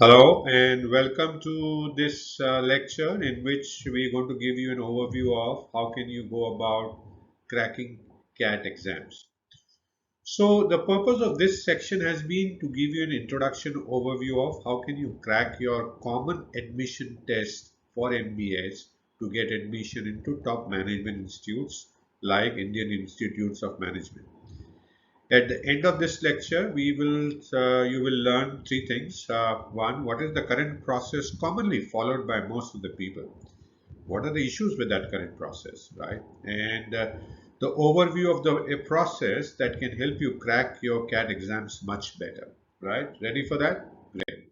Hello and welcome to this lecture in which we're going to give you an overview of how can you go about cracking CAT exams. So the purpose of this section has been to give you an introduction overview of how can you crack your common admission test for MBAs to get admission into top management institutes like Indian Institutes of Management. At the end of this lecture, you will learn three things. One, what is the current process commonly followed by most of the people? What are the issues with that current process, right? And the overview of the a process that can help you crack your CAT exams much better, right? Ready for that? Great.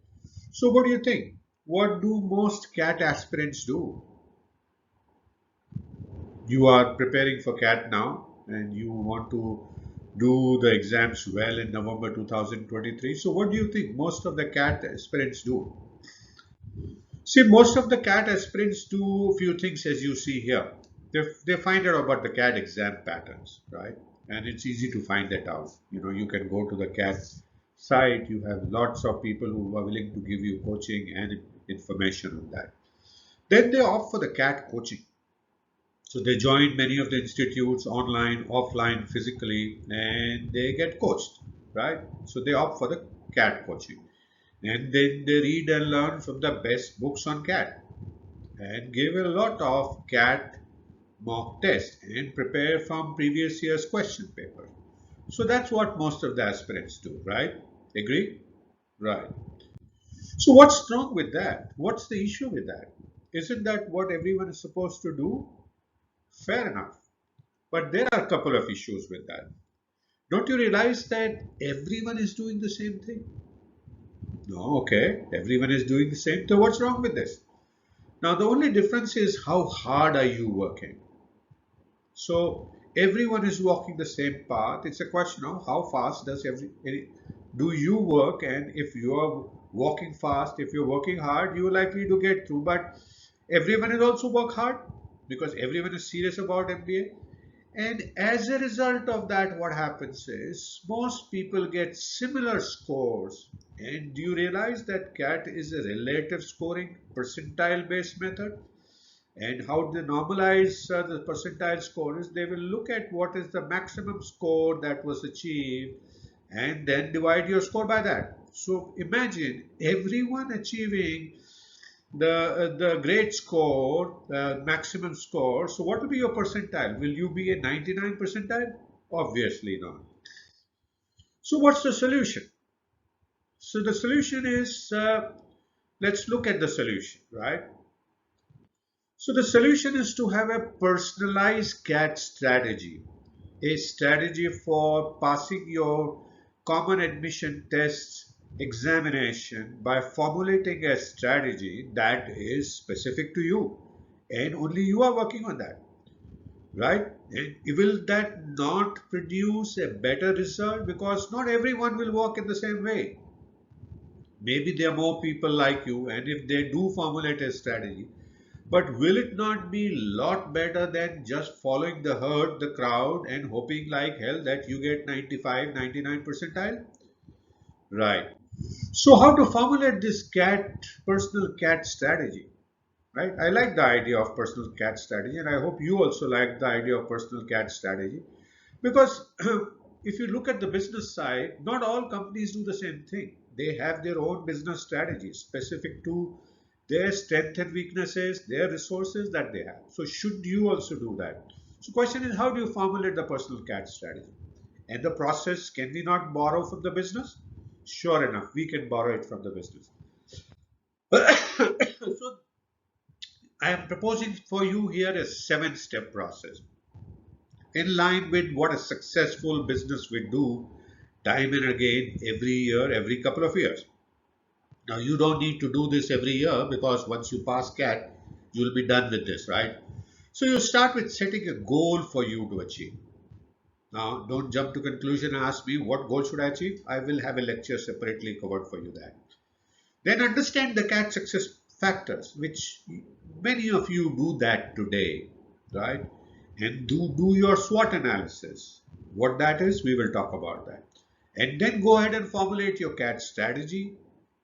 So, what do you think? What do most CAT aspirants do? You are preparing for CAT now and you want to do the exams well in November 2023. So, what do you think most of the CAT aspirants do? See, most of the CAT aspirants do a few things as you see here. They find out about the CAT exam patterns, right? And it's easy to find that out. You can go to the CAT site, you have lots of people who are willing to give you coaching and information on that. Then they opt for the CAT coaching. So they join many of the institutes online, offline, physically, and they get coached, right? So they opt for the CAT coaching. And then they read and learn from the best books on CAT and give a lot of CAT mock tests and prepare from previous year's question paper. So that's what most of the aspirants do, right? Agree? Right. So what's wrong with that? What's the issue with that? Isn't that what everyone is supposed to do? Fair enough. But there are a couple of issues with that. Don't you realize that everyone is doing the same thing? No, okay, everyone is doing the same. So what's wrong with this? Now the only difference is how hard are you working? So everyone is walking the same path. It's a question of how fast do you work, and if you are walking fast, if you're working hard, you're likely to get through. But everyone is also work hard because everyone is serious about MBA. And as a result of that, what happens is most people get similar scores. And do you realize that CAT is a relative scoring percentile based method? And how they normalize the percentile score is they will look at what is the maximum score that was achieved and then divide your score by that. So imagine everyone achieving the grade score, maximum score. So what will be your percentile? Will you be a 99 percentile? Obviously not. So what's the solution? So the solution is let's look at the solution, right? So the solution is to have a personalized CAT strategy, a strategy for passing your common admission tests examination by formulating a strategy that is specific to you and only you are working on that, right? And will that not produce a better result? Because not everyone will work in the same way. Maybe there are more people like you, and if they do formulate a strategy, but will it not be a lot better than just following the herd, the crowd, and hoping like hell that you get 95, 99 percentile? Right. So how to formulate this personal CAT strategy? Right? I like the idea of personal CAT strategy, and I hope you also like the idea of personal CAT strategy because if you look at the business side, not all companies do the same thing. They have their own business strategies specific to their strengths and weaknesses, their resources that they have. So should you also do that? So question is, how do you formulate the personal CAT strategy? And the process, can we not borrow from the business? Sure enough, we can borrow it from the business. So I am proposing for you here a seven-step process in line with what a successful business would do time and again every year, every couple of years. Now, you don't need to do this every year because once you pass CAT, you'll be done with this, right? So you start with setting a goal for you to achieve. Now, don't jump to conclusion and ask me what goal should I achieve. I will have a lecture separately covered for you that. Then understand the CAT success factors, which many of you do that today, right? And do your SWOT analysis. What that is, we will talk about that. And then go ahead and formulate your CAT strategy.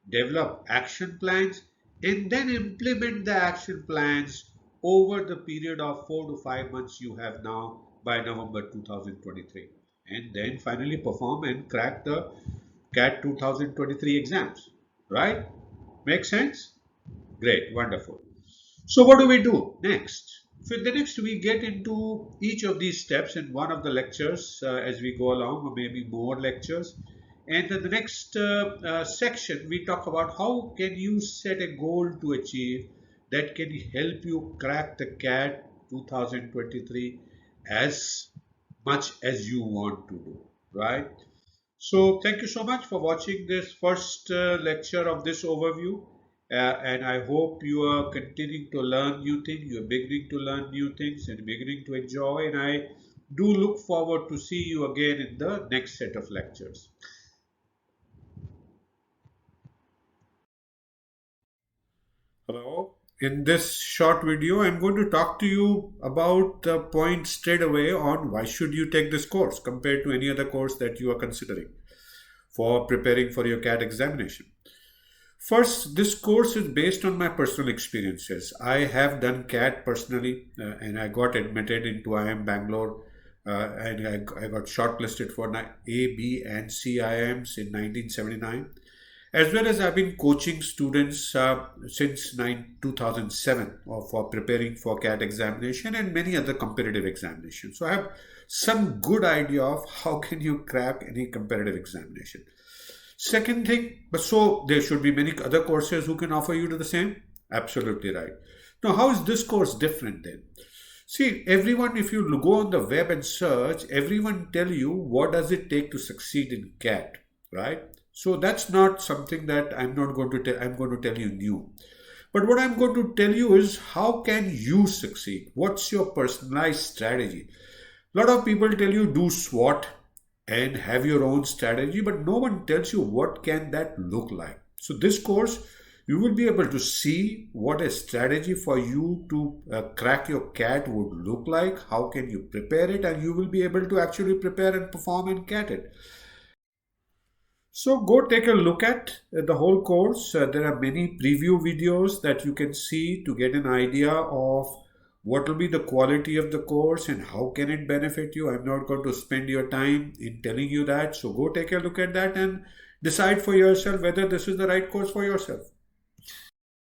develop action plans, and then implement the action plans over the period of 4 to 5 months you have now by November 2023. And then finally perform and crack the CAT 2023 exams. Right? Make sense? Great, wonderful. So what do we do next? So the next we get into each of these steps in one of the lectures as we go along, or maybe more lectures. And in the next section we talk about how can you set a goal to achieve that can help you crack the CAT 2023 as much as you want to do, right? So thank you so much for watching this first lecture of this overview. And I hope you are continuing to learn new things, you're beginning to learn new things and beginning to enjoy. And I do look forward to see you again in the next set of lectures. Hello. In this short video, I'm going to talk to you about the point straight away on why should you take this course compared to any other course that you are considering for preparing for your CAT examination. First, this course is based on my personal experiences. I have done CAT personally and I got admitted into IIM Bangalore and I got shortlisted for A, B and C IIMs in 1979. As well as I've been coaching students since 2007 for preparing for CAT examination and many other competitive examinations. So I have some good idea of how can you crack any competitive examination. Second thing, but so there should be many other courses who can offer you to the same? Absolutely right. Now, how is this course different then? See, everyone, if you go on the web and search, everyone tell you what does it take to succeed in CAT, right? So that's not something that I'm not going to tell, I'm going to tell you new. But what I'm going to tell you is how can you succeed? What's your personalized strategy? A lot of people tell you do SWOT and have your own strategy, but no one tells you what can that look like. So this course, you will be able to see what a strategy for you to crack your CAT would look like, how can you prepare it, and you will be able to actually prepare and perform and CAT it. So go take a look at the whole course. There are many preview videos that you can see to get an idea of what will be the quality of the course and how can it benefit you. I'm not going to spend your time in telling you that. So go take a look at that and decide for yourself whether this is the right course for yourself.